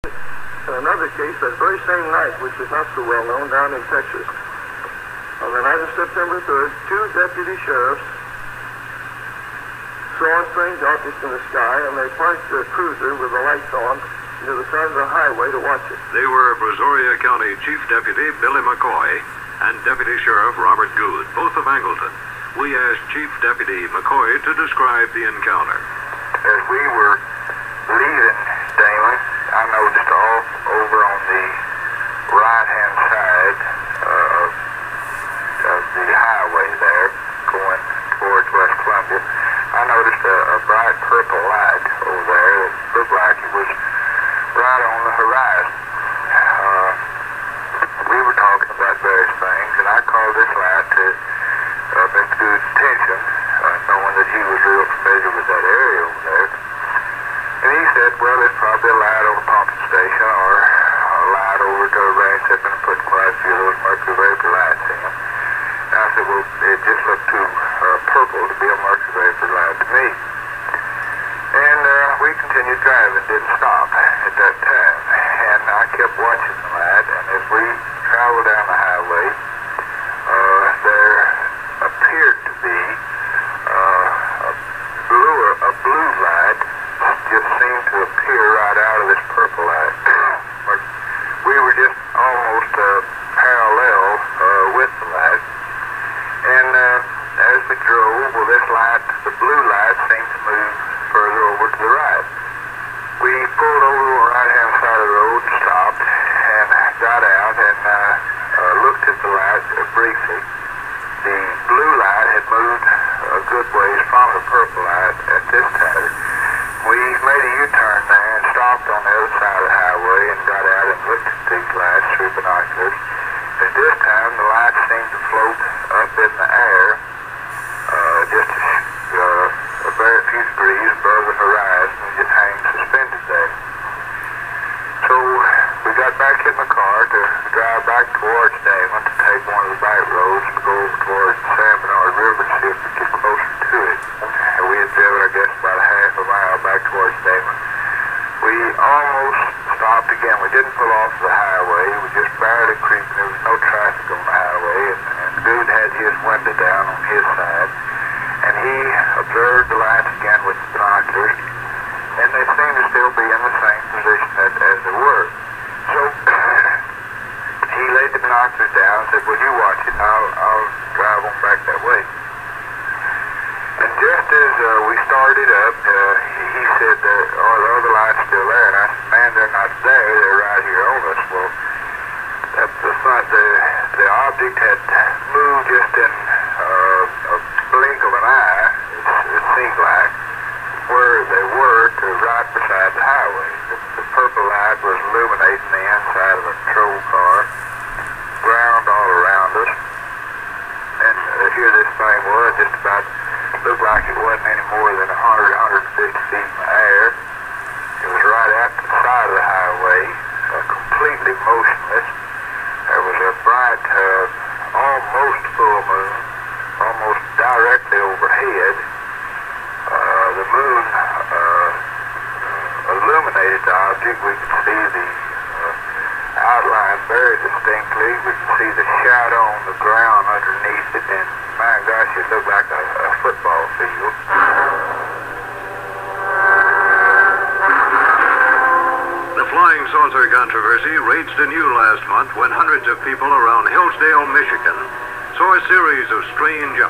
In another case, that very same night, which is not so well known, down in Texas, on the night of September 3rd, two deputy sheriffs saw strange objects in the sky, and they parked their cruiser with the lights on near the side of the highway to watch it. They were Brazoria County Chief Deputy Billy McCoy and Deputy Sheriff Robert Goode, both of Angleton. We asked Chief Deputy McCoy to describe the encounter. As we were leaving Damon, I noticed off over on the right-hand side of the highway there, going towards West Columbia, I noticed a bright purple light over there that looked like it was right on the horizon. We were talking about various things, and I called this light to Mr. Goode's attention, knowing that he was real familiar with that area over there. And he said, well, there's probably a light on a pumping station or a light over to a ranch that's been putting quite a few of those mercury vapor lights in. And I said, well, it just looked too purple to be a mercury vapor light to me. And we continued driving, didn't stop at that time. And I kept watching the light, and as we traveled down the highway, there appeared to be a blue light just seemed to appear right out of this purple light. We were just almost parallel with the light. And as we drove, well, this light, the blue light, seemed to move further over to the right. We pulled over on the right-hand side of the road and stopped and got out and looked at the light briefly. The blue light had moved a good ways from the purple light at this time. We made a U-turn there and stopped on the other side of the highway and got out and looked at these lights through binoculars. At this time, the lights seemed to float up in the air, just a very few degrees above the horizon, and just hang suspended there. So we got back in the car to drive back towards Damon to take one of the back roads and go over towards the San Bernard River to see if we could get closer to it. And we had driven, I guess, about a half a mile back towards Damon. We almost stopped again. We didn't pull off the highway. We just barely creeping. There was no traffic on the highway, and Goode had his window down on his side, and he observed the lights again with the binoculars, and they seemed to still be in the same position as they were. So he laid the binoculars down and said, well, you watch it. I'll drive on back that way. And just as we started up, he said, oh, the other light's still there. And I said, man, they're not there. They're right here on us. Well, the object had moved just in a blink of an eye, it seemed like, where they were to right beside the highway. The purple light was illuminating the inside of a patrol car, ground all around us. And here this thing was, just about looked like it wasn't any more than 100, 150 feet in the air. It was right at the side of the highway, completely motionless. There was a bright, almost full moon, almost directly overhead. The moon illuminated the object. We could see the outline very distinctly. We could see the shadow on the ground underneath it, and my gosh, it looked like a football field. The flying saucer controversy raged anew last month when hundreds of people around Hillsdale, Michigan, saw a series of strange